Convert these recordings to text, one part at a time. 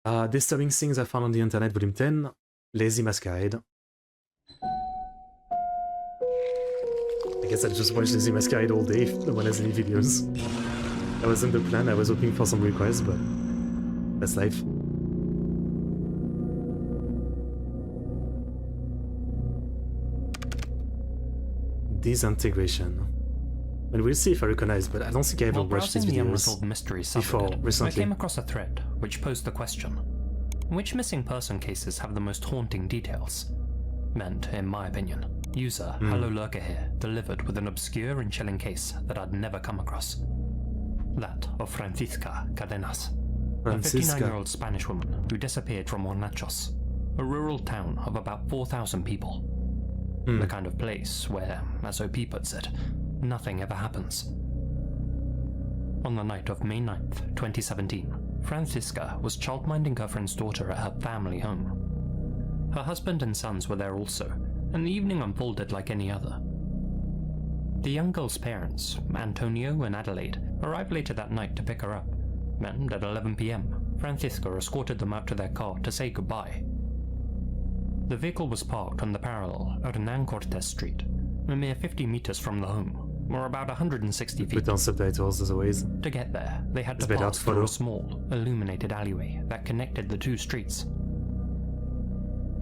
Disturbing Things I Found on the Internet, Volume 10, Lazy Masquerade. I guess I'll just watch Lazy Masquerade all day if no one has any videos. That wasn't the plan, I was hoping for some requests, but that's life. Disintegration. And we'll see if I recognize, but I don't think I ever watched these videos before recently. I came across a thread which posed the question: which missing person cases have the most haunting details? And, in my opinion, user Hello Lurker here delivered with an obscure and chilling case that I'd never come across. That of Francisca Cadenas, a 59-year-old Spanish woman who disappeared from Hornachos, a rural town of about 4,000 people. The kind of place where, as OP puts it, nothing ever happens. On the night of May 9th, 2017, Francisca was childminding her friend's daughter at her family home. Her husband and sons were there also, and the evening unfolded like any other. The young girl's parents, Antonio and Adelaide, arrived later that night to pick her up, and at 11 PM, Francisca escorted them out to their car to say goodbye. The vehicle was parked on the parallel Hernan Cortes Street, a mere 50 meters from the home, or about 160 feet. Put on subtitles as always. To get there, they had to pass through a small, illuminated alleyway that connected the two streets.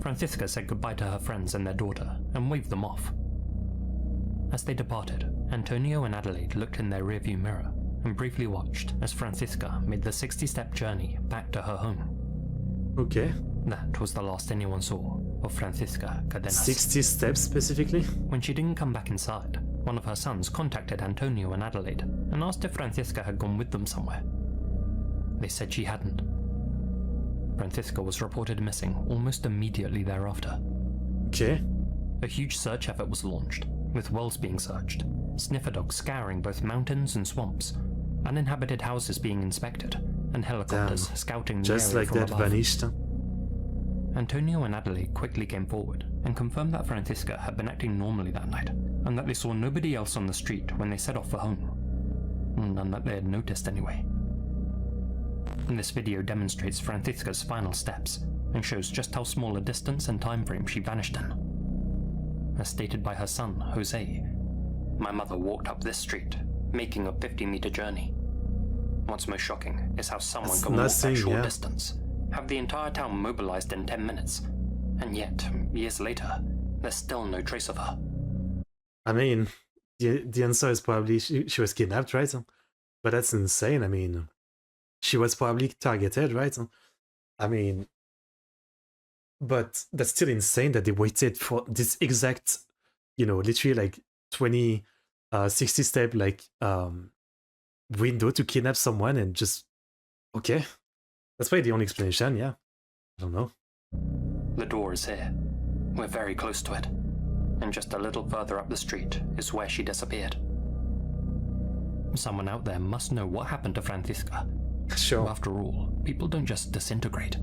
Francisca said goodbye to her friends and their daughter, and waved them off. As they departed, Antonio and Adelaide looked in their rearview mirror, and briefly watched as Francisca made the 60-step journey back to her home. Okay. That was the last anyone saw of Francisca Cadenas. 60 steps specifically? When she didn't come back inside, one of her sons contacted Antonio and Adelaide and asked if Francisca had gone with them somewhere. They said she hadn't. Francisca was reported missing almost immediately thereafter. Okay. A huge search effort was launched, with wells being searched, sniffer dogs scouring both mountains and swamps, uninhabited houses being inspected, and helicopters scouting the just area like from that above. vanished. Antonio and Adelaide quickly came forward and confirmed that Francisca had been acting normally that night, and that they saw nobody else on the street when they set off for home. None that they had noticed anyway. This video demonstrates Francisca's final steps, and shows just how small a distance and time frame she vanished in. As stated by her son, Jose, "My mother walked up this street, making a 50-meter journey. What's most shocking is how someone can walk that short distance, have the entire town mobilized in 10 minutes, and yet, years later, there's still no trace of her." I mean, the answer is probably she was kidnapped, right? But that's insane. I mean, she was probably targeted, right? I mean, but that's still insane that they waited for this exact, you know, literally like 20, 60 step like window to kidnap someone and just, okay. That's probably the only explanation, yeah. I don't know. The door is here. We're very close to it. And just a little further up the street is where she disappeared. Someone out there must know what happened to Francisca. Sure. After all, people don't just disintegrate.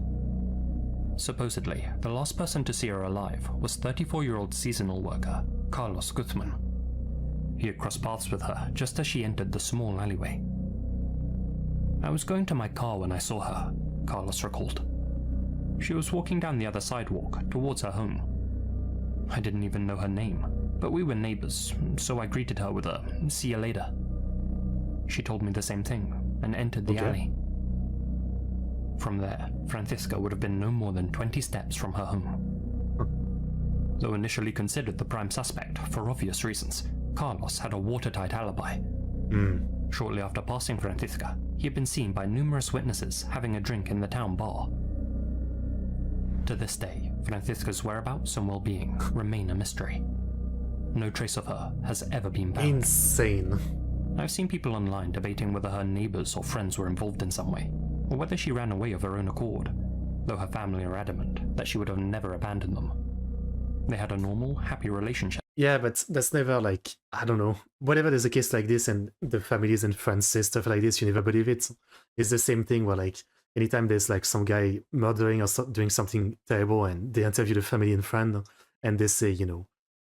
Supposedly, the last person to see her alive was 34-year-old seasonal worker, Carlos Guzman. He had crossed paths with her just as she entered the small alleyway. "I was going to my car when I saw her," Carlos recalled. "She was walking down the other sidewalk towards her home. I didn't even know her name, but we were neighbors, so I greeted her with a 'see you later.' She told me the same thing and entered the alley. From there, Francisca would have been no more than 20 steps from her home. Though initially considered the prime suspect for obvious reasons, Carlos had a watertight alibi. Shortly after passing Francisca, he had been seen by numerous witnesses having a drink in the town bar. To this day, Francisca's whereabouts and well-being remain a mystery. No trace of her has ever been found. Insane. I've seen people online debating whether her neighbors or friends were involved in some way, or whether she ran away of her own accord, though her family are adamant that she would have never abandoned them. They had a normal, happy relationship. Yeah, but that's never like, I don't know, whenever there's a case like this and the families and friends say stuff like this, you never believe it. It's the same thing where like, anytime there's like some guy murdering or doing something terrible and they interview the family and friend and they say, you know,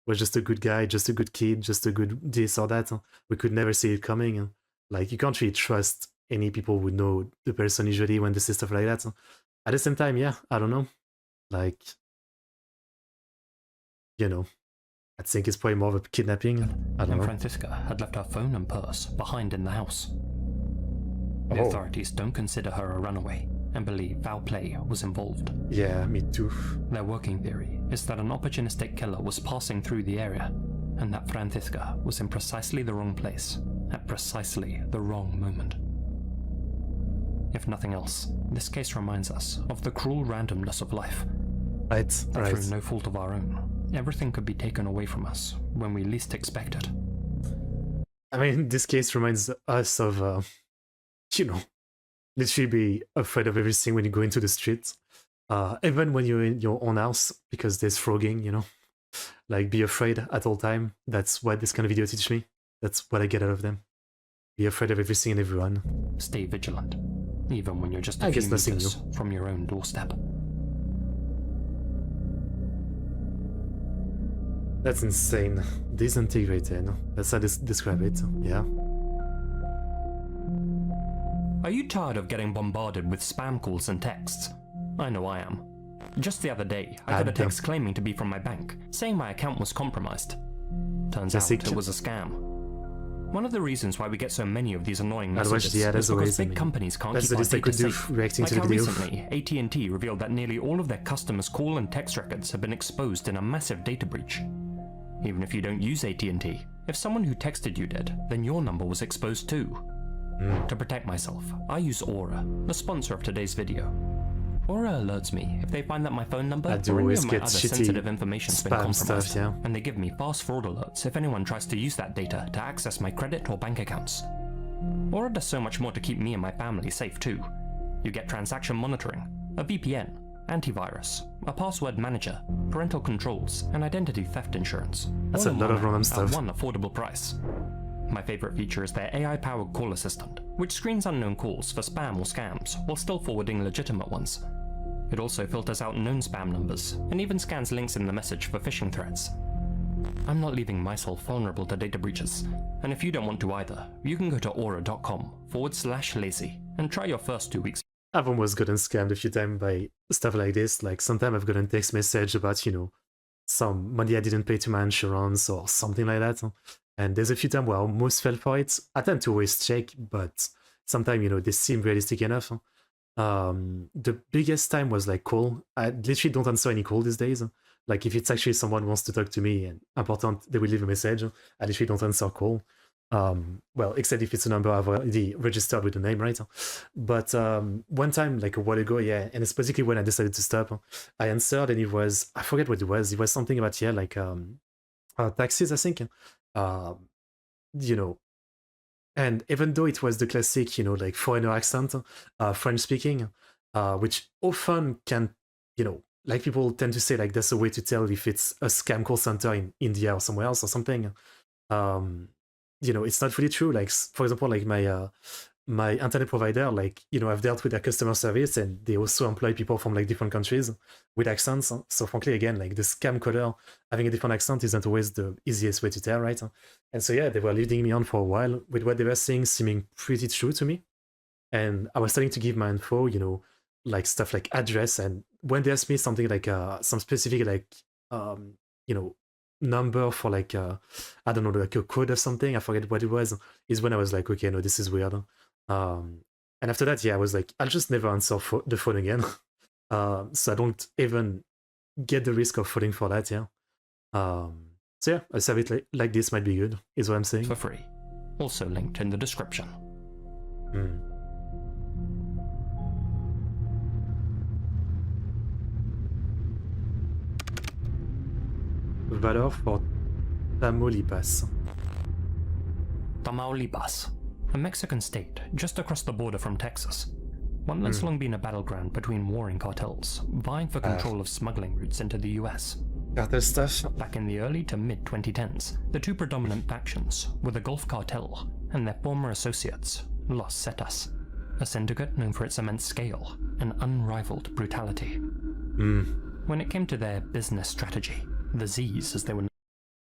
was just a good guy, just a good kid, just a good this or that. We could never see it coming. Like, you can't really trust any people would know the person usually when they say stuff like that. So at the same time, yeah, I don't know. Like, you know, I think it's probably more of a kidnapping. I don't and know. Francisca had left her phone and purse behind in the house. The authorities don't consider her a runaway and believe foul play was involved. Yeah, me too. Their working theory is that an opportunistic killer was passing through the area, and that Francisca was in precisely the wrong place, at precisely the wrong moment. If nothing else, this case reminds us of the cruel randomness of life. Right. Through no fault of our own, everything could be taken away from us when we least expect it. I mean, this case reminds us of, you know, literally be afraid of everything when you go into the streets. Even when you're in your own house, because there's frogging, you know. Like, be afraid at all time. That's what this kind of video teach me. That's what I get out of them. Be afraid of everything and everyone. Stay vigilant, even when you're just a few meters from your own doorstep. That's insane. Disintegrated. That's how I describe it. Yeah. Are you tired of getting bombarded with spam calls and texts? I know I am. Just the other day, I got a text claiming to be from my bank, saying my account was compromised. Turns out it was a scam. One of the reasons why we get so many of these annoying messages is because big companies can't keep our data safe. Like how recently, AT&T revealed that nearly all of their customers' call and text records have been exposed in a massive data breach. Even if you don't use AT&T, if someone who texted you did, then your number was exposed too. To protect myself, I use Aura, the sponsor of today's video. Aura alerts me if they find that my phone number or any of my other sensitive information has been compromised, and they give me fast fraud alerts if anyone tries to use that data to access my credit or bank accounts. Aura does so much more to keep me and my family safe too. You get transaction monitoring, a VPN, antivirus, a password manager, parental controls, and identity theft insurance. That's a lot of random stuff. At one affordable price. My favorite feature is their AI-powered call assistant, which screens unknown calls for spam or scams while still forwarding legitimate ones. It also filters out known spam numbers and even scans links in the message for phishing threats. I'm not leaving myself vulnerable to data breaches, and if you don't want to either, you can go to aura.com/lazy and try your first 2 weeks. I've almost gotten scammed a few times by stuff like this. Like, sometimes I've gotten text message about, you know, some money I didn't pay to my insurance or something like that. And there's a few times where I almost fell for it. I tend to always check, but sometimes, you know, they seem realistic enough. The biggest time was like call. I literally don't answer any call these days. Like, if it's actually someone wants to talk to me and important, they will leave a message. I literally don't answer call. Well, except if it's a number I've already registered with the name, right? But one time, like a while ago, yeah, and it's basically when I decided to stop, I answered, and it was, I forget what it was. It was something about, yeah, like taxes, I think. You know, and even though it was the classic, you know, like foreigner accent, French speaking, which often can, you know, like people tend to say, like, that's a way to tell if it's a scam call center in India or somewhere else or something. You know, it's not really true. Like, for example, like my internet provider, like, you know, I've dealt with their customer service, and they also employ people from like different countries with accents. So frankly, again, like the scam caller having a different accent isn't always the easiest way to tell, right? And so, yeah, they were leading me on for a while with what they were saying seeming pretty true to me. And I was starting to give my info, you know, like stuff like address. And when they asked me something like some specific, like, you know, number for like, I don't know, like a code or something, I forget what it was, is when I was like, okay, no, this is weird. And after that, yeah, I was like, I'll just never answer the phone again. So I don't even get the risk of falling for that, yeah. So yeah, a service like this might be good, is what I'm saying. For free. Also linked in the description. Valor for Tamaulipas. Tamaulipas, a Mexican state just across the border from Texas. One that's long been a battleground between warring cartels, vying for control of smuggling routes into the US. Cartel stuff. Back in the early to mid-2010s, the two predominant factions were the Gulf Cartel and their former associates, Los Zetas, a syndicate known for its immense scale and unrivaled brutality. When it came to their business strategy, the Z's, as they were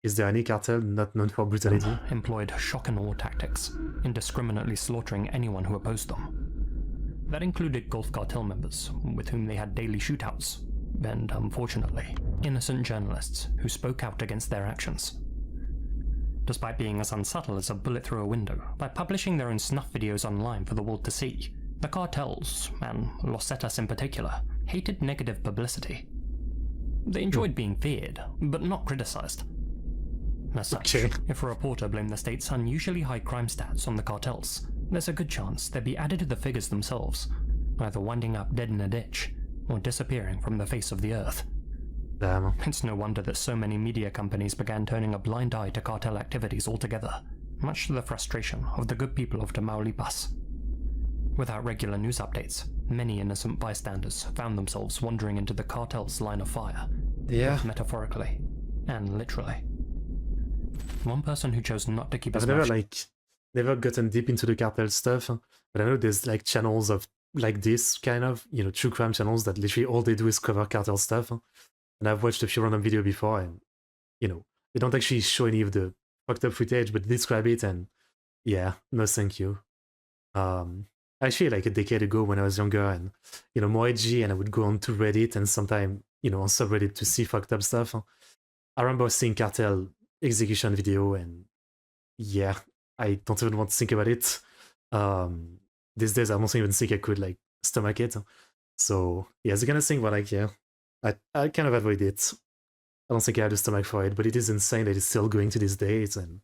Is there any cartel not known for brutality? Employed shock and awe tactics, indiscriminately slaughtering anyone who opposed them. That included Gulf Cartel members, with whom they had daily shootouts, and, unfortunately, innocent journalists who spoke out against their actions. Despite being as unsubtle as a bullet through a window, by publishing their own snuff videos online for the world to see, the cartels, and Los Zetas in particular, hated negative publicity. They enjoyed being feared, but not criticized. As such, if a reporter blamed the state's unusually high crime stats on the cartels, there's a good chance they'd be added to the figures themselves, either winding up dead in a ditch, or disappearing from the face of the earth. Damn. It's no wonder that so many media companies began turning a blind eye to cartel activities altogether, much to the frustration of the good people of Tamaulipas. Without regular news updates, many innocent bystanders found themselves wandering into the cartel's line of fire, both metaphorically and literally. One person who chose not to keep his mouth shut. Never gotten deep into the cartel stuff, but I know there's like channels of like this kind of, true crime channels that literally all they do is cover cartel stuff. And I've watched a few random videos before, and they don't actually show any of the fucked up footage, but describe it, and yeah, no thank you. Actually, like a decade ago when I was younger and more edgy, and I would go on to Reddit and sometime on subreddit to see fucked up stuff. I remember seeing cartel execution video, and yeah, I don't even want to think about it. These days I don't even think I could like stomach it. So yeah, it's the kind of thing where like I kind of avoid it. I don't think I have the stomach for it, but it is insane that it's still going to these days, and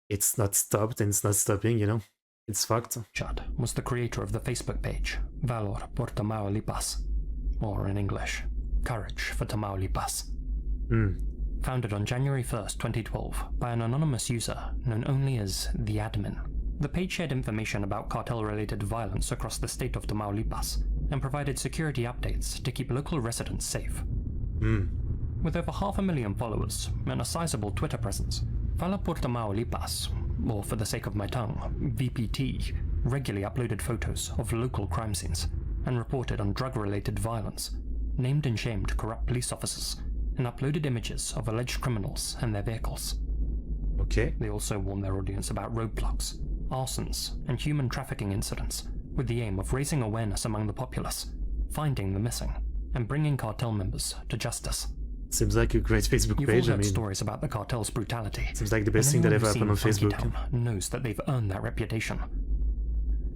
it's not stopped and it's not stopping, It's fucked. Chad was the creator of the Facebook page Valor por Tamaulipas, or in English, Courage for Tamaulipas. Founded on January 1st, 2012 by an anonymous user known only as the admin. The page shared information about cartel-related violence across the state of Tamaulipas and provided security updates to keep local residents safe. With over 500,000 followers and a sizable Twitter presence, Valor por Tamaulipas, or for the sake of my tongue, VPT, regularly uploaded photos of local crime scenes and reported on drug-related violence, named and shamed corrupt police officers, and uploaded images of alleged criminals and their vehicles. Okay. They also warned their audience about roadblocks, arsons, and human trafficking incidents, with the aim of raising awareness among the populace, finding the missing, and bringing cartel members to justice. Seems like a great Facebook You've page. all heard stories about the cartel's brutality. Seems like the best thing that ever happened on Facebook. Town knows that they've earned that reputation.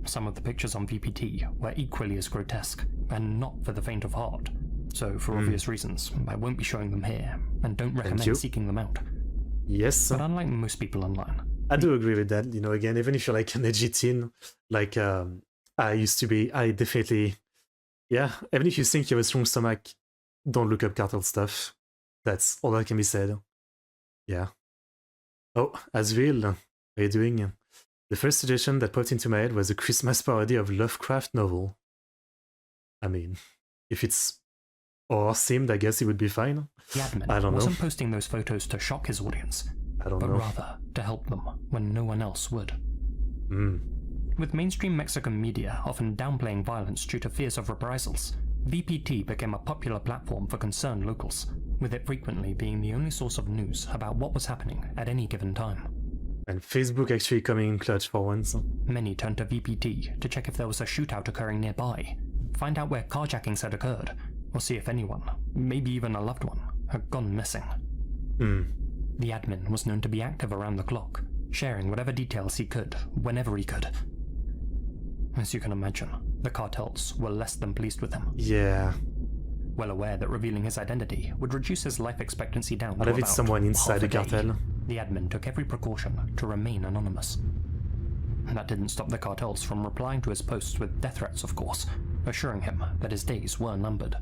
Some of the pictures on VPT were equally as grotesque, and not for the faint of heart. So, for obvious reasons, I won't be showing them here, and don't recommend seeking them out. Yes. But unlike most people online, I do agree with that. Again, even if you're like an edgy teen, like I used to be, I definitely, even if you think you have a strong stomach, don't look up cartel stuff. That's all that can be said. Yeah. Oh, Azriel, how are you doing? The first suggestion that popped into my head was a Christmas parody of Lovecraft novel. I mean, if it's horror-themed, I guess it would be fine. The admin I don't know. wasn't posting those photos to shock his audience, but rather to help them when no one else would. With mainstream Mexican media often downplaying violence due to fears of reprisals, VPT became a popular platform for concerned locals, with it frequently being the only source of news about what was happening at any given time. And Facebook actually coming in clutch for once. Many turned to VPT to check if there was a shootout occurring nearby, find out where carjackings had occurred, or see if anyone, maybe even a loved one, had gone missing. The admin was known to be active around the clock, sharing whatever details he could, whenever he could. As you can imagine, the cartels were less than pleased with him. Yeah. Well aware that revealing his identity would reduce his life expectancy down to What if about it's someone inside the cartel? The admin took every precaution to remain anonymous. That didn't stop the cartels from replying to his posts with death threats, of course, assuring him that his days were numbered.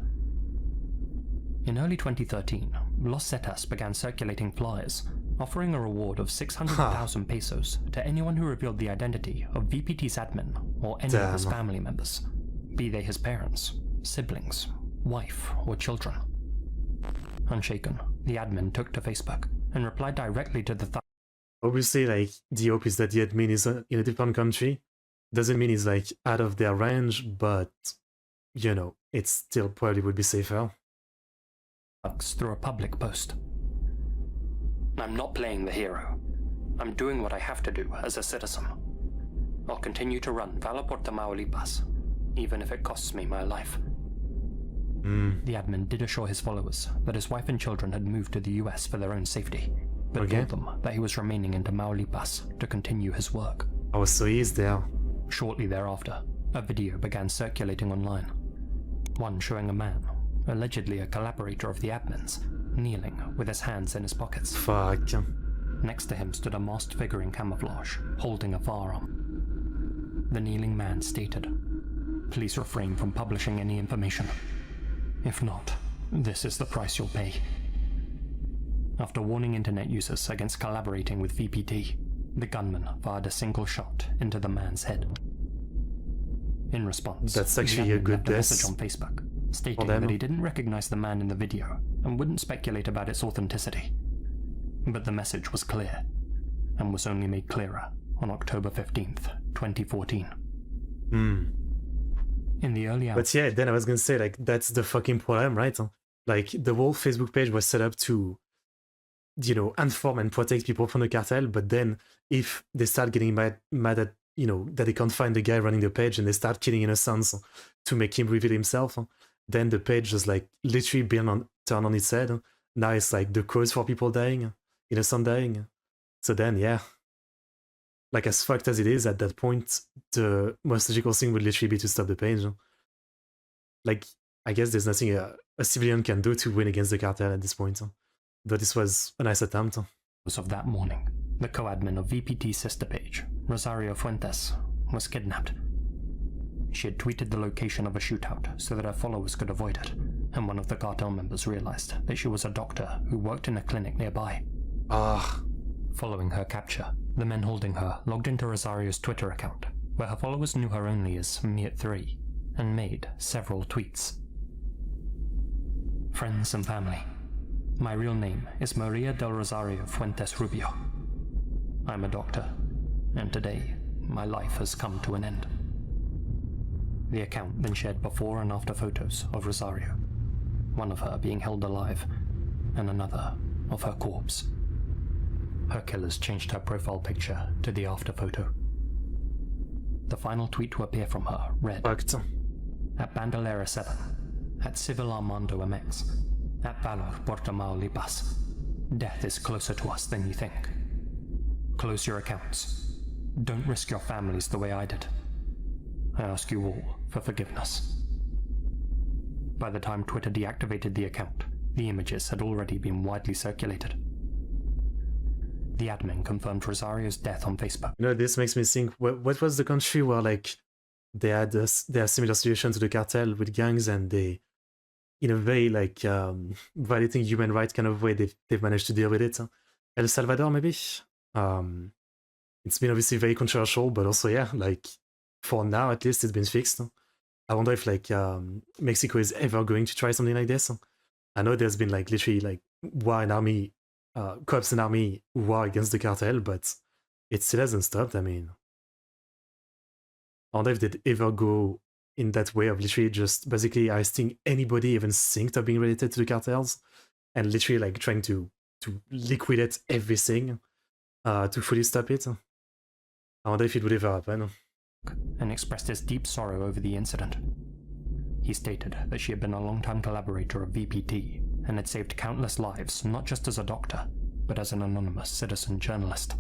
In early 2013, Los Zetas began circulating flyers, offering a reward of 600,000 pesos to anyone who revealed the identity of VPT's admin or any of his family members, be they his parents, siblings, wife, or children. Unshaken, the admin took to Facebook and replied directly to the Obviously, like, the hope is that the admin is in a different country. Doesn't mean it's like out of their range, but it still probably would be safer. through a public post. I'm not playing the hero. I'm doing what I have to do as a citizen. I'll continue to run Vala Tamaulipas, even if it costs me my life. The admin did assure his followers that his wife and children had moved to the US for their own safety, but told them that he was remaining in Tamaulipas to continue his work. Oh, so he is there. Shortly thereafter, a video began circulating online. One showing a man, allegedly a collaborator of the admin's, kneeling with his hands in his pockets. Fuck. Next to him stood a masked figure in camouflage, holding a firearm. The kneeling man stated, "Please refrain from publishing any information. If not, this is the price you'll pay." After warning internet users against collaborating with VPT, the gunman fired a single shot into the man's head. In response, that's actually a good left a message guess on Facebook, stating that he didn't recognize the man in the video and wouldn't speculate about its authenticity. But the message was clear, and was only made clearer on October 15th, 2014. In the early hours... But yeah, then I was gonna say, like, that's the fucking problem, right? Like, the whole Facebook page was set up to, you know, inform and protect people from the cartel, but then if they start getting mad at, you know, that they can't find the guy running the page and they start killing innocents to make him reveal himself, then the page just, like, literally turn on its head. Now it's, like, the cause for people dying, innocent dying. So then, yeah. Like, as fucked as it is, at that point, the most logical thing would literally be to stop the page. Like, I guess there's nothing a civilian can do to win against the cartel at this point. But this was a nice attempt. Of that morning, the co-admin of VPT's sister page, Rosario Fuentes, was kidnapped. She had tweeted the location of a shootout so that her followers could avoid it, and one of the cartel members realized that she was a doctor who worked in a clinic nearby. Following her capture, the men holding her logged into Rosario's Twitter account, where her followers knew her only as Miet3, and made several tweets. Friends and family, my real name is Maria del Rosario Fuentes Rubio. I'm a doctor, and today my life has come to an end. The account then shared before and after photos of Rosario, one of her being held alive, and another of her corpse. Her killers changed her profile picture to the after photo. The final tweet to appear from her read, "At Bandolera 7, at Civil Armando MX, at Valor Tamaulipas, death is closer to us than you think. Close your accounts. Don't risk your families the way I did. I ask you all for forgiveness." By the time Twitter deactivated the account, the images had already been widely circulated. The admin confirmed Rosario's death on Facebook. You know, this makes me think, what was the country where, like, they had a similar situation to the cartel with gangs, and they, in a very, like, violating human rights kind of way, they've managed to deal with it? El Salvador, maybe? It's been obviously very controversial, but also, yeah, like, for now, at least, it's been fixed. I wonder if, like, Mexico is ever going to try something like this. I know there's been, like, literally, like, war and army, cops and army war against the cartel, but it still hasn't stopped. I mean, I wonder if they'd ever go in that way of literally just basically arresting anybody even think of being related to the cartels, and literally, like, trying to liquidate everything to fully stop it. I wonder if it would ever happen. And expressed his deep sorrow over the incident. He stated that she had been a long-time collaborator of VPT and had saved countless lives, not just as a doctor, but as an anonymous citizen journalist.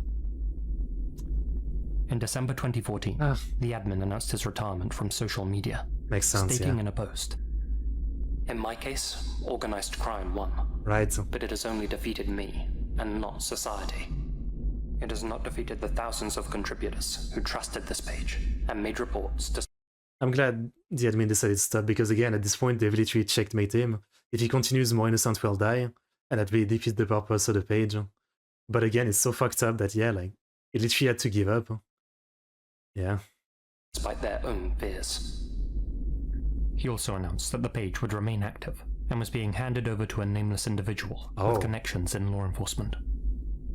In December 2014, the admin announced his retirement from social media, Makes sense, stating in a post, "In my case, organized crime won. Right. But it has only defeated me, and not society. It has not defeated the thousands of contributors who trusted this page and made reports to..." I'm glad the admin decided to stop, because again, at this point, they've literally checkmate him. If he continues, more innocent will die, and that really defeats the purpose of the page. But again, it's so fucked up that, yeah, like, he literally had to give up. Yeah. Despite their own fears. He also announced that the page would remain active and was being handed over to a nameless individual with connections in law enforcement.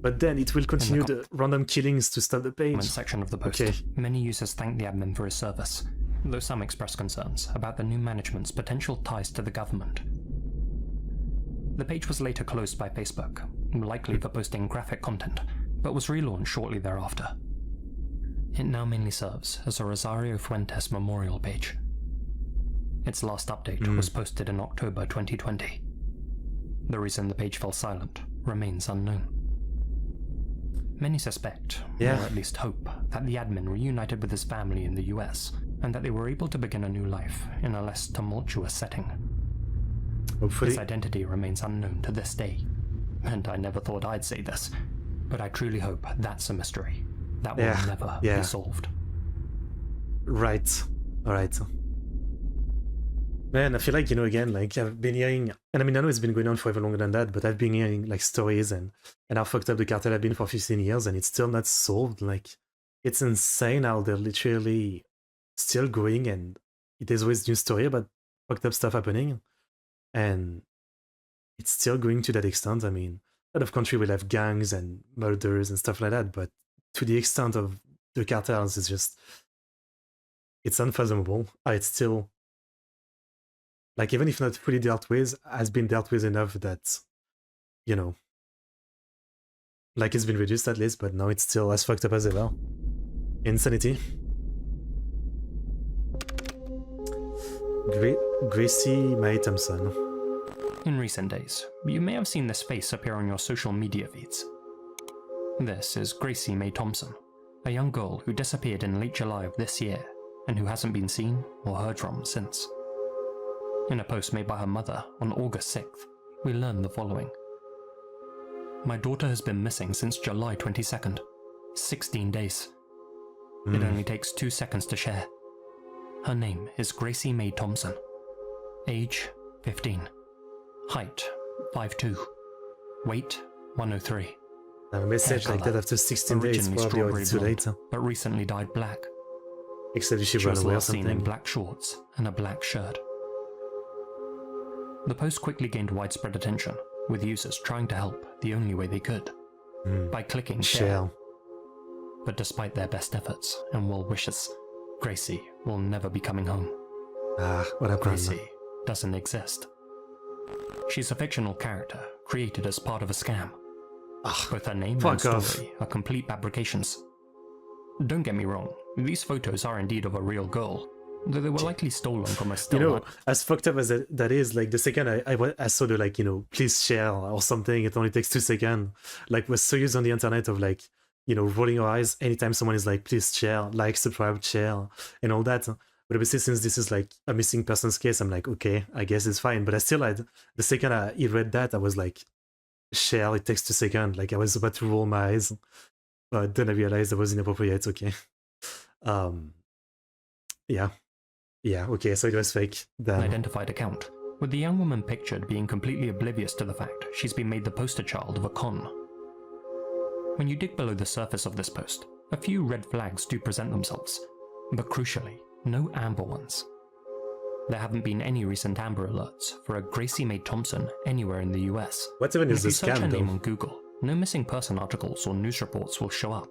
But then it will continue the random killings to stop the page. Comment section of the post. Many users thanked the admin for his service, though some expressed concerns about the new management's potential ties to the government. The page was later closed by Facebook, likely for posting graphic content, but was relaunched shortly thereafter. It now mainly serves as a Rosario Fuentes memorial page. Its last update was posted in October 2020. The reason the page fell silent remains unknown. Many suspect, or at least hope, that the admin reunited with his family in the US, and that they were able to begin a new life in a less tumultuous setting. Hopefully. His identity remains unknown to this day, and I never thought I'd say this, but I truly hope that's a mystery that will never be solved. Right. Alright. Man, I feel like, again, like I've been hearing, and I mean, I know it's been going on forever longer than that, but I've been hearing like stories and how fucked up the cartel have been for 15 years and it's still not solved. Like, it's insane how they're literally still going and there's always new story about fucked up stuff happening. And it's still going to that extent. I mean, a lot of countries will have gangs and murders and stuff like that, but to the extent of the cartels, it's unfathomable. It's still, like, even if not fully dealt with, has been dealt with enough that, like it's been reduced at least, but now it's still as fucked up as ever. Insanity. Gracie Mae Thompson. In recent days, you may have seen this face appear on your social media feeds. This is Gracie Mae Thompson, a young girl who disappeared in late July of this year and who hasn't been seen or heard from since. In a post made by her mother on August 6th, we learn the following. My daughter has been missing since July 22nd, 16 days. It only takes 2 seconds to share. Her name is Gracie Mae Thompson. Age, 15. Height, 5'2". Weight, 103. A message like that after 16 days probably already too late. But recently dyed black. Except if she ran was away or last seen in something. black shorts and a black shirt. The post quickly gained widespread attention, with users trying to help the only way they could, by clicking share. But despite their best efforts and well wishes, Gracie will never be coming home. What happened? Gracie doesn't exist. She's a fictional character created as part of a scam. Both her name and story are complete fabrications. Don't get me wrong, these photos are indeed of a real girl, though they were likely stolen from a still as fucked up as that is, like the second I saw the like, please share or something, it only takes 2 seconds. Like, was so used on the internet of like, rolling our eyes anytime someone is like, please share, like, subscribe, share, and all that. But obviously, since this is like a missing person's case, I'm like, okay, I guess it's fine. But I still had, the second I read that, I was like, share, it takes 2 seconds. Like, I was about to roll my eyes, but then I realized that was inappropriate. Okay. Yeah, okay, so it was fake. Then. An identified account, with the young woman pictured being completely oblivious to the fact she's been made the poster child of a con. When you dig below the surface of this post, a few red flags do present themselves, but crucially, no amber ones. There haven't been any recent amber alerts for a Gracie Mae Thompson anywhere in the US. What even is the scam, though? If you search her name though? on Google, no missing person articles or news reports will show up.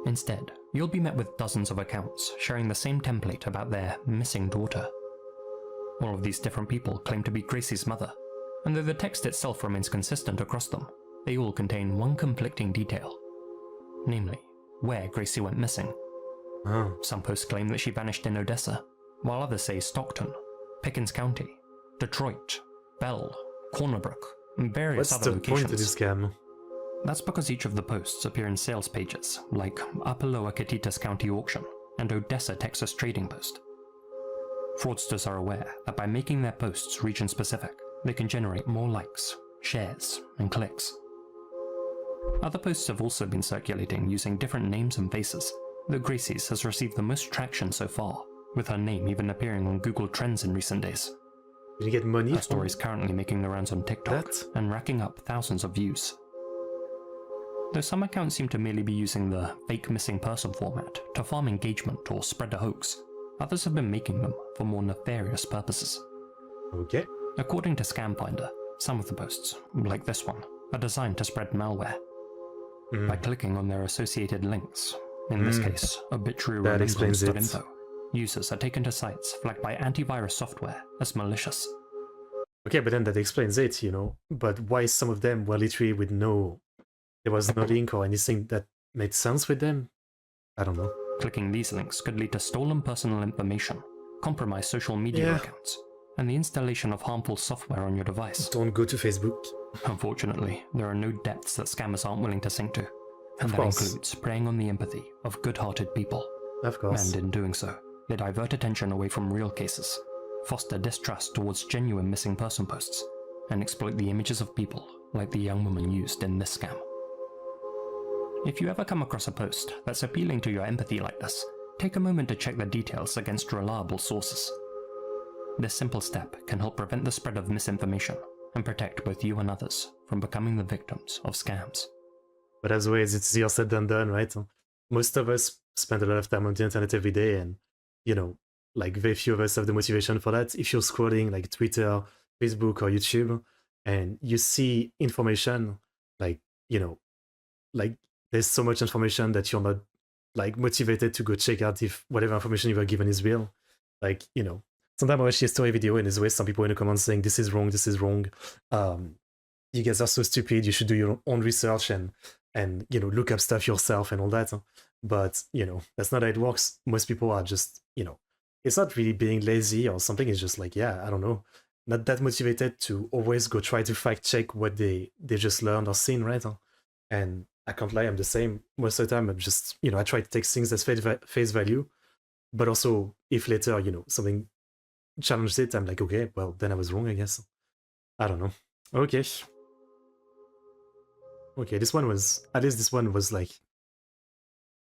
Instead, you'll be met with dozens of accounts sharing the same template about their missing daughter. All of these different people claim to be Gracie's mother, and though the text itself remains consistent across them, they all contain one conflicting detail, namely, where Gracie went missing. Some posts claim that she vanished in Odessa, while others say Stockton, Pickens County, Detroit, Bell, Corner Brook, and various other locations. What's the point of this scam? That's because each of the posts appear in sales pages, like Upper Lower Catitas County Auction and Odessa, Texas Trading Post. Fraudsters are aware that by making their posts region-specific, they can generate more likes, shares, and clicks. Other posts have also been circulating using different names and faces, though Gracie's has received the most traction so far, with her name even appearing on Google Trends in recent days. Did you get money? Her story is currently making the rounds on TikTok and racking up thousands of views. Though some accounts seem to merely be using the fake missing person format to farm engagement or spread a hoax, others have been making them for more nefarious purposes. Okay. According to Scam Finder, some of the posts, like this one, are designed to spread malware. By clicking on their associated links, in this case, obituary.info, users are taken to sites flagged by antivirus software as malicious. Okay, but then that explains it, you know. But why some of them were literally with no, there was no link or anything that made sense with them? I don't know. Clicking these links could lead to stolen personal information, compromised social media accounts, and the installation of harmful software on your device. Don't go to Facebook. Unfortunately, there are no depths that scammers aren't willing to sink to, and that includes preying on the empathy of good-hearted people. Of course. And in doing so, they divert attention away from real cases, foster distrust towards genuine missing person posts, and exploit the images of people like the young woman used in this scam. If you ever come across a post that's appealing to your empathy like this, take a moment to check the details against reliable sources. This simple step can help prevent the spread of misinformation and protect both you and others from becoming the victims of scams. But as always, it's easier said than done, right? Most of us spend a lot of time on the internet every day, and, you know, like very few of us have the motivation for that. If you're scrolling like Twitter, Facebook, or YouTube, and you see information, like, you know, like there's so much information that you're not like motivated to go check out if whatever information you were given is real. Like, you know, sometimes I watch a story video and there's always some people in the comments saying this is wrong, this is wrong. You guys are so stupid, you should do your own research and you know, look up stuff yourself and all that. But, you know, that's not how it works. Most people are just, you know, it's not really being lazy or something, it's just like, yeah, I don't know, not that motivated to always go try to fact check what they just learned or seen, right? And I can't lie, I'm the same. Most of the time, I'm just, you know, I try to take things as face value, but also if later, you know, something challenged it, I'm like, okay, well, then I was wrong, I guess. I don't know. Okay. Okay, this one was, at least this one was like,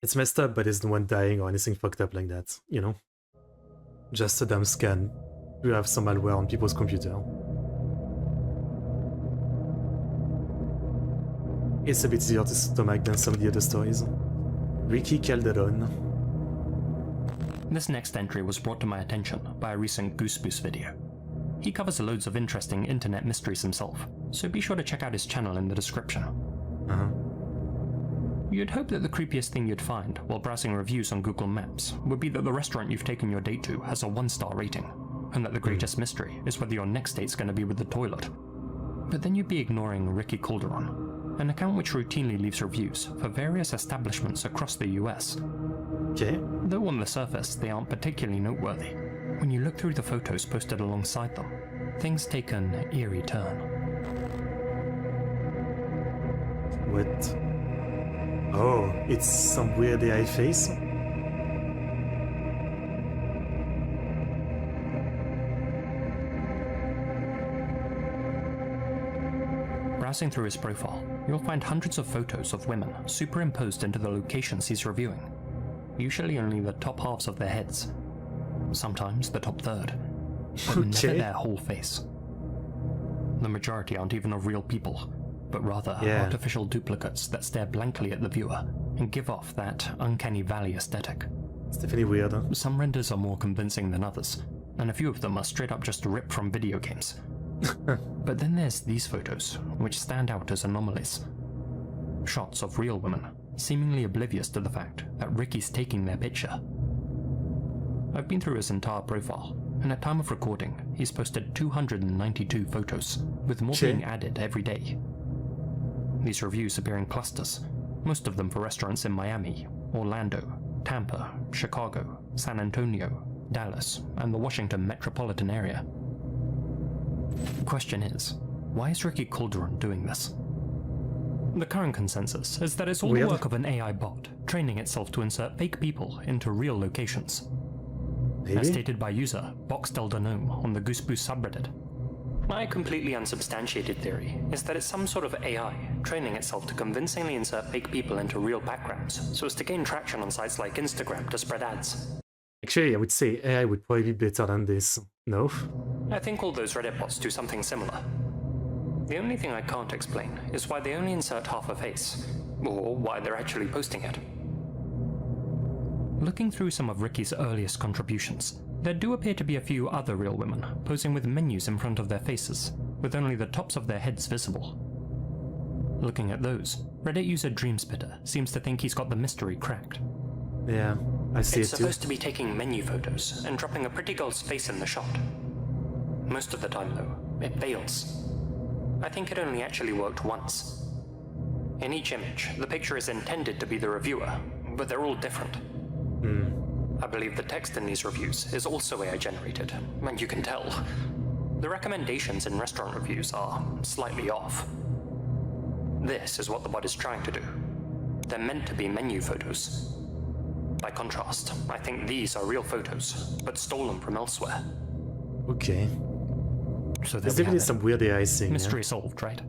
it's messed up, but it's no one dying or anything fucked up like that, you know? Just a dumb scan. You have some malware on people's computer. It's a bit easier to stomach than some of the other stories. Ricky Calderon. This next entry was brought to my attention by a recent Goose Boost video. He covers loads of interesting internet mysteries himself, so be sure to check out his channel in the description. You'd hope that the creepiest thing you'd find while browsing reviews on Google Maps would be that the restaurant you've taken your date to has a 1-star rating, and that the greatest mystery is whether your next date's going to be with the toilet. But then you'd be ignoring Ricky Calderon, an account which routinely leaves reviews for various establishments across the US. Okay. Though on the surface they aren't particularly noteworthy, when you look through the photos posted alongside them, things take an eerie turn. What? Oh, it's some weird AI face? Browsing through his profile, you'll find hundreds of photos of women superimposed into the locations he's reviewing, usually only the top halves of their heads, sometimes the top third, but never their whole face. The majority aren't even of real people, but rather artificial duplicates that stare blankly at the viewer and give off that uncanny valley aesthetic. It's definitely weird. Some renders are more convincing than others, and a few of them are straight up just ripped from video games. But then there's these photos, which stand out as anomalies. Shots of real women, seemingly oblivious to the fact that Ricky's taking their picture. I've been through his entire profile, and at time of recording, he's posted 292 photos, with more being added every day. These reviews appear in clusters, most of them for restaurants in Miami, Orlando, Tampa, Chicago, San Antonio, Dallas, and the Washington metropolitan area. The question is, why is Ricky Calderon doing this? The current consensus is that it's all the work of an AI bot training itself to insert fake people into real locations. Maybe? As stated by user BoxDelDeNome on the Goose Boost subreddit. My completely unsubstantiated theory is that it's some sort of AI training itself to convincingly insert fake people into real backgrounds so as to gain traction on sites like Instagram to spread ads. Actually, I would say AI would probably be better than this. No? I think all those Reddit bots do something similar. The only thing I can't explain is why they only insert half a face, or why they're actually posting it. Looking through some of Ricky's earliest contributions, there do appear to be a few other real women posing with menus in front of their faces, with only the tops of their heads visible. Looking at those, Reddit user DreamSpitter seems to think he's got the mystery cracked. Yeah, I see it too. It's supposed to be taking menu photos and dropping a pretty girl's face in the shot. Most of the time though, it fails. I think it only actually worked once. In each image, the picture is intended to be the reviewer, but they're all different. I believe the text in these reviews is also AI generated, and you can tell. The recommendations in restaurant reviews are slightly off. This is what the bot is trying to do. They're meant to be menu photos. By contrast, I think these are real photos, but stolen from elsewhere. Okay. So There's definitely some weird AI thing. Mystery solved, right?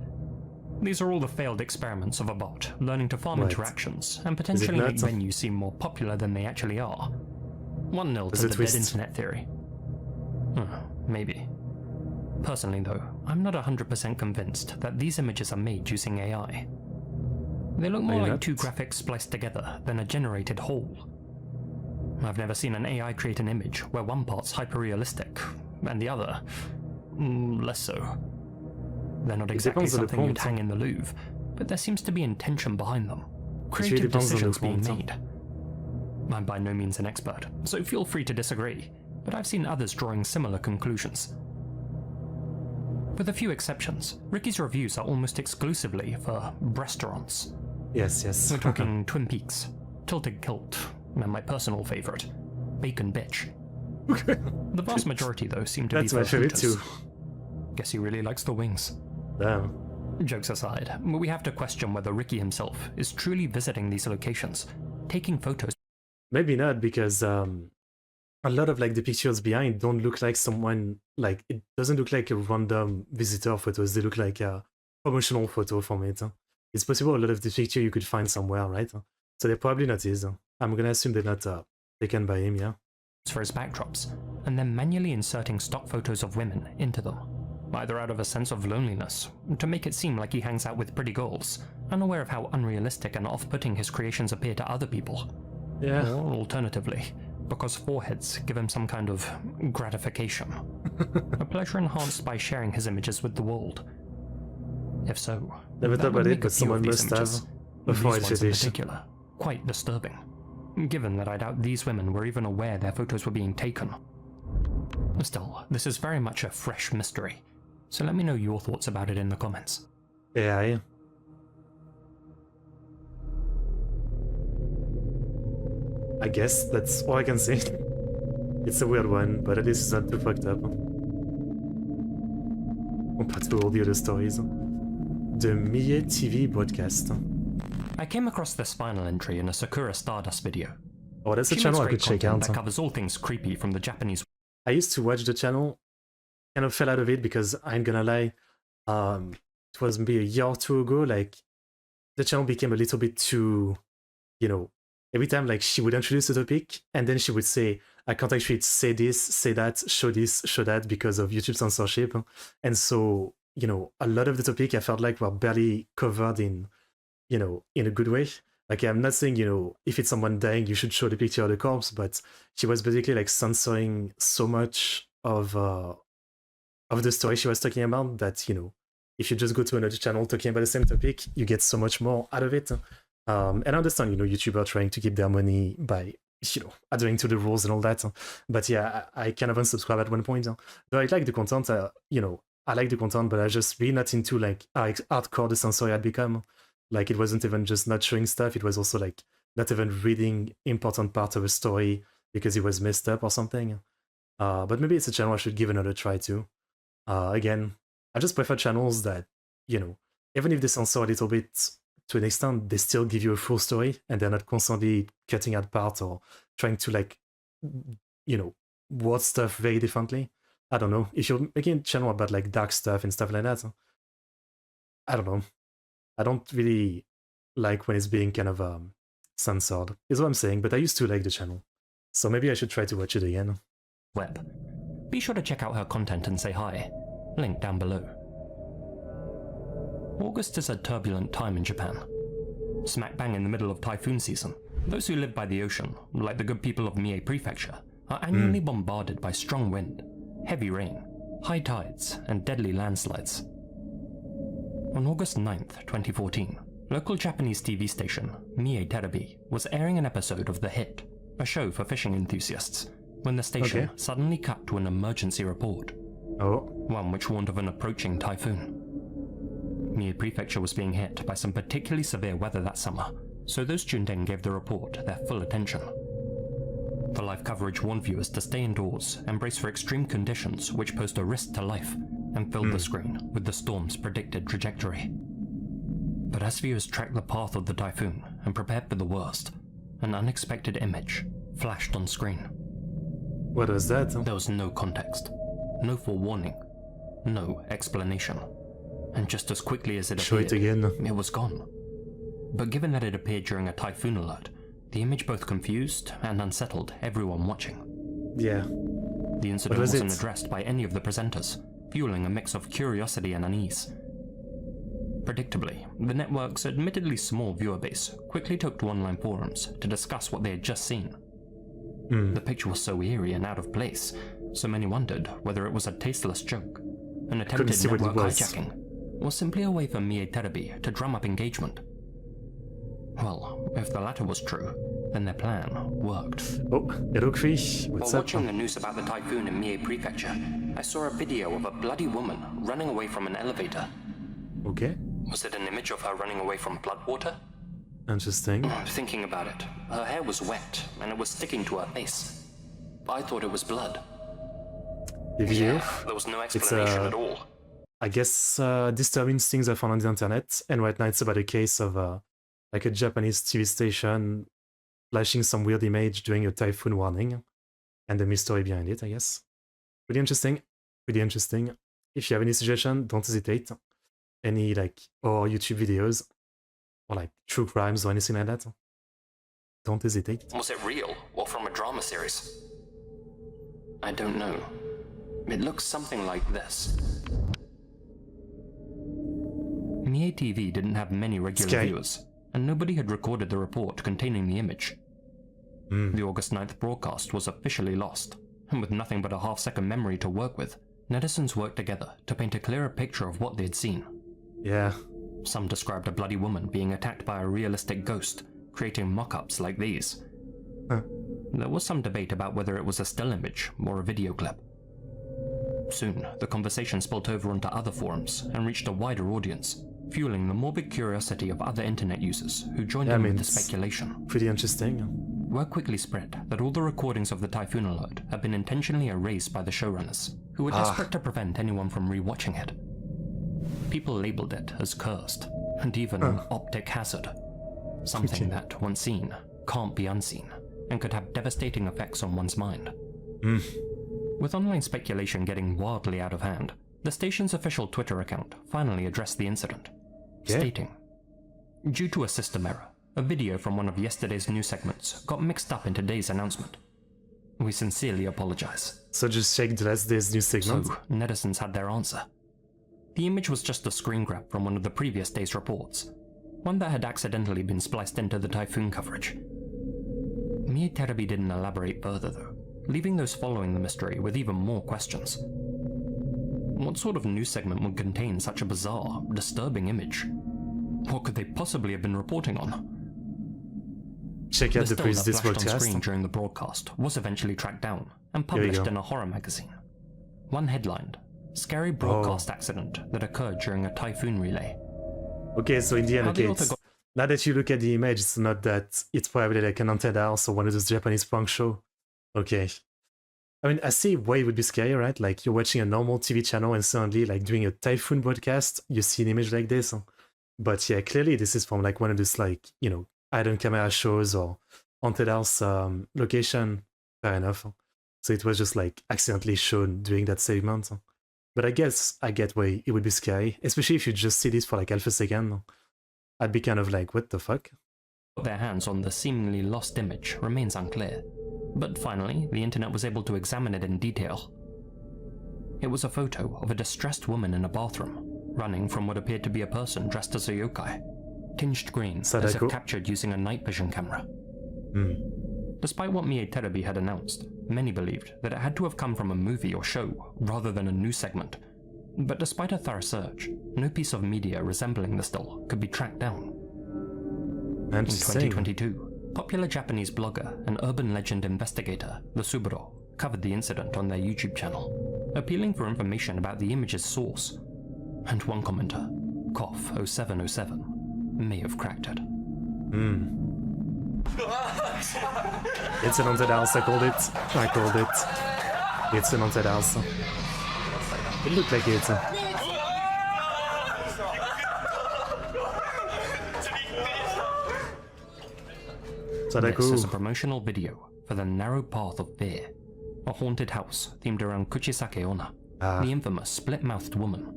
These are all the failed experiments of a bot, learning to farm interactions, and potentially make menus seem more popular than they actually are. 1-0 to the dead internet theory. Maybe. Personally though, I'm not 100% convinced that these images are made using AI. They look more like two graphics spliced together than a generated whole. I've never seen an AI create an image where one part's hyper-realistic, and the other, less so. They're not exactly something you'd hang in the Louvre, but there seems to be intention behind them. Creative decisions being made. I'm by no means an expert, so feel free to disagree, but I've seen others drawing similar conclusions. With a few exceptions, Ricky's reviews are almost exclusively for restaurants. Yes. We're talking Twin Peaks, Tilted Kilt, and my personal favourite, Bacon Bitch. The vast majority, though, seem to be for That's my favourite too. Guess he really likes the wings. Damn. Jokes aside, we have to question whether Ricky himself is truly visiting these locations, taking photos. Maybe not, because a lot of like the pictures behind don't look like someone, like it doesn't look like a random visitor photos. They look like a promotional photo from it. It's possible a lot of the picture you could find somewhere, right? So they're probably not his. I'm gonna assume they're not taken by him, yeah? For his backdrops, and then manually inserting stock photos of women into them, either out of a sense of loneliness, to make it seem like he hangs out with pretty girls, unaware of how unrealistic and off-putting his creations appear to other people. Yeah. Or alternatively, because foreheads give him some kind of gratification. A pleasure enhanced by sharing his images with the world. If so, never thought about it, but someone must have a forehead fetish. In particular, quite disturbing, given that I doubt these women were even aware their photos were being taken. Still, this is very much a fresh mystery, so let me know your thoughts about it in the comments. Yeah. I guess that's all I can say. It's a weird one, but at least it's not too fucked up. Compared to all the other stories. The Mie TV broadcast. I came across this final entry in a Sakura Stardust video. Oh, that's a channel I could check out. That covers all things creepy from the Japanese. I used to watch the channel, kind of fell out of it because I ain't gonna lie, it was maybe a year or two ago, like, the channel became a little bit too, you know, every time, like, she would introduce a topic, and then she would say, I can't actually say this, say that, show this, show that, because of YouTube censorship. And so, you know, a lot of the topic I felt like were barely covered in, you know, in a good way. Like, I'm not saying, you know, if it's someone dying, you should show the picture of the corpse, but she was basically, like, censoring so much of the story she was talking about that, you know, if you just go to another channel talking about the same topic, you get so much more out of it. And I understand, you know, YouTubers trying to keep their money by, you know, adhering to the rules and all that. But yeah, I kind of unsubscribed at one point. Though I like the content, you know, I like the content, but I just really not into, like, how hardcore the censor had become. Like, it wasn't even just not showing stuff, it was also, like, not even reading important part of a story because it was messed up or something. But maybe it's a channel I should give another try to. Again, I just prefer channels that, you know, even if they censor a little bit to an extent, they still give you a full story and they're not constantly cutting out parts or trying to, like, you know, word stuff very differently. I don't know. If you're making a channel about, like, dark stuff and stuff like that, I don't know. I don't really like when it's being kind of censored, is what I'm saying, but I used to like the channel. So maybe I should try to watch it again. Web. Be sure to check out her content and say hi. Link down below. August is a turbulent time in Japan. Smack bang in the middle of typhoon season, those who live by the ocean, like the good people of Mie Prefecture, are annually bombarded by strong wind, heavy rain, high tides, and deadly landslides. On August 9th, 2014, local Japanese TV station Mie Terebi was airing an episode of The Hit, a show for fishing enthusiasts, when the station suddenly cut to an emergency report. Oh. one which warned of an approaching typhoon. Mie Prefecture was being hit by some particularly severe weather that summer, so those tuned in gave the report their full attention. The live coverage warned viewers to stay indoors and brace for extreme conditions which posed a risk to life, and filled the screen with the storm's predicted trajectory. But as viewers tracked the path of the typhoon and prepared for the worst, an unexpected image flashed on screen. What was that? There was no context, no forewarning, no explanation, and just as quickly as it Show appeared, it again. it was gone. But given that it appeared during a typhoon alert, the image both confused and unsettled everyone watching. Yeah. The incident wasn't addressed by any of the presenters, fueling a mix of curiosity and unease. Predictably, the network's admittedly small viewer base quickly took to online forums to discuss what they had just seen. The picture was so eerie and out of place, so many wondered whether it was a tasteless joke, an attempted network hijacking, or simply a way for Mie Terebi to drum up engagement. Well, if the latter was true, then their plan worked. Oh, hello Krish, what's While up? watching the news about the typhoon in Mie Prefecture, I saw a video of a bloody woman running away from an elevator. Okay. Was it an image of her running away from blood water? Interesting. Thinking about it, her hair was wet and it was sticking to her face. I thought it was blood. The video? There was no explanation at all. I guess disturbing things I found on the internet, and right now it's about a case of like a Japanese TV station flashing some weird image during a typhoon warning, and the mystery behind it, I guess. Pretty interesting. Pretty interesting. If you have any suggestion, don't hesitate. Any like or YouTube videos or like true crimes or anything like that, don't hesitate. Was it real or from a drama series? I don't know. It looks something like this. Mie TV didn't have many regular viewers, and nobody had recorded the report containing the image. The August 9th broadcast was officially lost, and with nothing but a half-second memory to work with, netizens worked together to paint a clearer picture of what they'd seen. Yeah. Some described a bloody woman being attacked by a realistic ghost, creating mock-ups like these. There was some debate about whether it was a still image or a video clip. Soon, the conversation spilled over onto other forums and reached a wider audience, fueling the morbid curiosity of other internet users who joined in with the speculation. Pretty interesting. Word quickly spread that all the recordings of the typhoon alert had been intentionally erased by the showrunners, who were desperate to prevent anyone from rewatching it. People labeled it as cursed, and even an optic hazard. Something that, once seen, can't be unseen, and could have devastating effects on one's mind. With online speculation getting wildly out of hand, the station's official Twitter account finally addressed the incident, stating, "Due to a system error, a video from one of yesterday's news segments got mixed up in today's announcement. We sincerely apologize." So just check the last day's news segment. So, netizens had their answer. The image was just a screen grab from one of the previous day's reports, one that had accidentally been spliced into the typhoon coverage. Mie Terebi didn't elaborate further though, leaving those following the mystery with even more questions. What sort of news segment would contain such a bizarre, disturbing image? What could they possibly have been reporting on? Check out the previous broadcast. On screen during the broadcast was eventually tracked down and published in a horror magazine. One headlined, "Scary broadcast accident that occurred during a typhoon relay." Okay, so in the end, okay, now that you look at the image, it's not that it's probably like an haunted house or one of those Japanese prank show. Okay. I mean, I see why it would be scary, right? Like, you're watching a normal TV channel and suddenly, like, doing a typhoon broadcast, you see an image like this. But yeah, clearly this is from, like, one of those, like, you know, hidden camera shows or haunted house location. Fair enough. So it was just, like, accidentally shown during that segment. But I guess I get why it would be scary, especially if you just see this for, like, half a second. I'd be kind of like, what the fuck? Their hands on the seemingly lost image remains unclear. But finally, the internet was able to examine it in detail. It was a photo of a distressed woman in a bathroom, running from what appeared to be a person dressed as a yokai, tinged green as if captured using a night vision camera. Despite what Mie Terebi had announced, many believed that it had to have come from a movie or show rather than a news segment. But despite a thorough search, no piece of media resembling the still could be tracked down. In 2022, popular Japanese blogger and urban legend investigator, the Suburo, covered the incident on their YouTube channel. appealing for information about the image's source. And one commenter, Cough0707, may have cracked it. It's an haunted house, I called it. It's an haunted house. It looked like it. This is a promotional video for the Narrow Path of Fear, a haunted house themed around Kuchisake Onna, the infamous split-mouthed woman.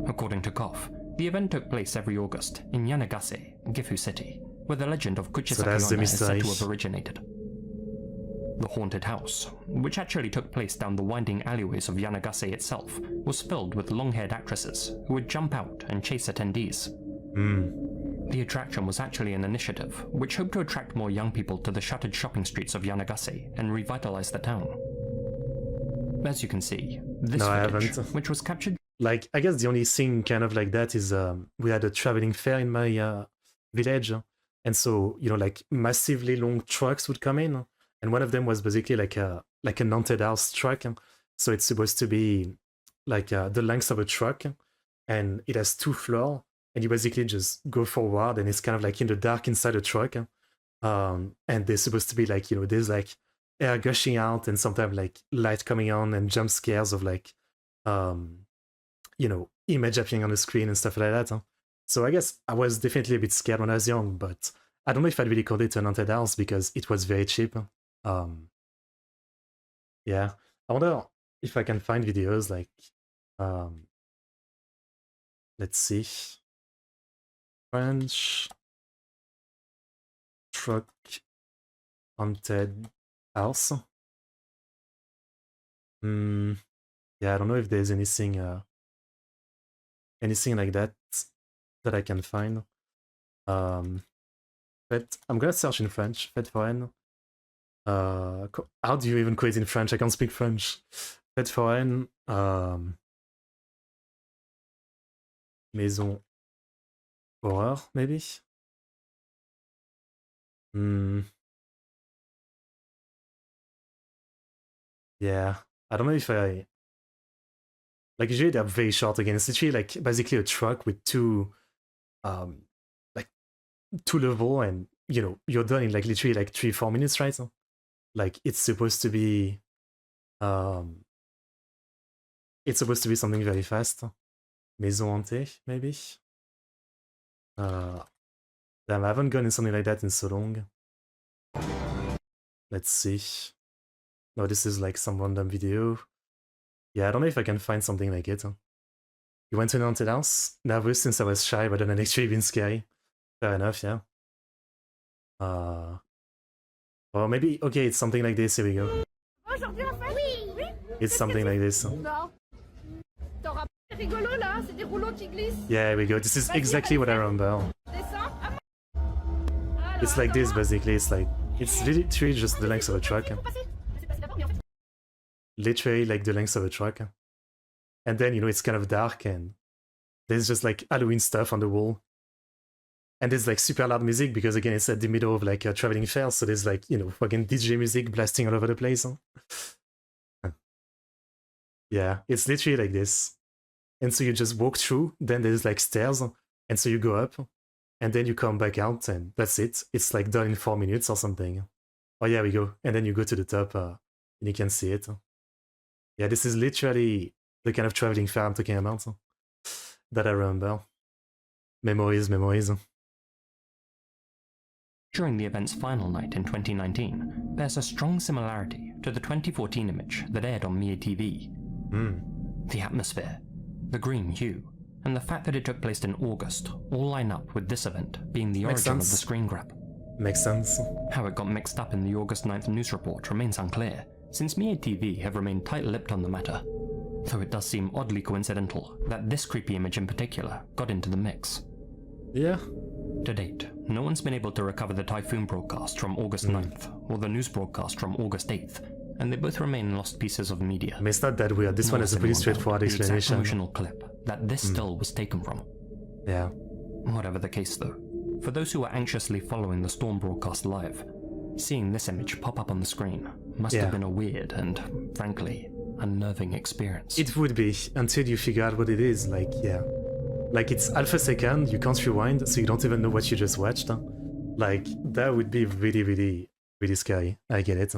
According to Koff, the event took place every August in Yanagase, Gifu City, where the legend of Kuchisake Onna is said to have originated. The haunted house, which actually took place down the winding alleyways of Yanagase itself, was filled with long-haired actresses who would jump out and chase attendees. The attraction was actually an initiative which hoped to attract more young people to the shuttered shopping streets of Yanagase and revitalize the town. As you can see, this footage, which was captured... Like, I guess the only thing kind of like that is we had a traveling fair in my village, and so, you know, like massively long trucks would come in, and one of them was basically like an haunted house truck, so it's supposed to be like the length of a truck, and it has 2 floors, and you basically just go forward, and it's kind of like in the dark inside the truck, and there's supposed to be like, you know, there's like air gushing out, and sometimes like light coming on, and jump scares of like, you know, image appearing on the screen and stuff like that. So I guess I was definitely a bit scared when I was young, but I don't know if I'd really call it an haunted house because it was very cheap. Yeah, I wonder if I can find videos like, let's see, French truck haunted house. Yeah, I don't know if there's anything like that I can find. But I'm gonna search in French. Fête foraine. How do you even call it in French? I can't speak French. Fête foraine. Maison horreur, maybe. Yeah, I don't know if I... Like, usually they're very short again. It's literally like basically a truck with 2 like 2 levels, and you know, you're done in like literally like 3-4 minutes, right? Like it's supposed to be something very fast. Maison hantée, maybe. Damn, I haven't gone in something like that in so long. Let's see. No, this is like some random video. Yeah, I don't know if I can find something like it. You went to an haunted house? Nervous since I was shy, but then an actually been scary. Fair enough, yeah. Or maybe, okay, it's something like this, here we go. It's something like this. Yeah, here we go, this is exactly what I remember. It's like this, basically, it's literally just the length of a truck. Literally like the length of a truck. And then, you know, it's kind of dark and there's just like Halloween stuff on the wall. And there's like super loud music because again, it's at the middle of like a traveling fair. So there's like, you know, fucking DJ music blasting all over the place. Yeah, it's literally like this. And so you just walk through, then there's like stairs. And so you go up and then you come back out and that's it. It's like done in 4 minutes or something. Oh yeah, we go. And then you go to the top and you can see it. Yeah, this is literally the kind of traveling fair I'm talking about that I remember. Memories. During the event's final night in 2019, there's a strong similarity to the 2014 image that aired on Mia TV. The atmosphere, the green hue, and the fact that it took place in August all line up with this event being the origin of the screen grab. Makes sense. How it got mixed up in the August 9th news report remains unclear, since Mia TV have remained tight-lipped on the matter, though it does seem oddly coincidental that this creepy image in particular got into the mix. Yeah. To date, no one's been able to recover the Typhoon broadcast from August 9th, or the news broadcast from August 8th, and they both remain lost pieces of media. I mean, it's not that weird, this one is a pretty straightforward explanation. The exact promotional clip that this still was taken from. Yeah. Whatever the case though, for those who are anxiously following the Storm broadcast live, seeing this image pop up on the screen must have been a weird and, frankly, unnerving experience. It would be, until you figure out what it is, like, yeah. Like, it's half a second, you can't rewind, so you don't even know what you just watched. Like, that would be really, really, really scary. I get it.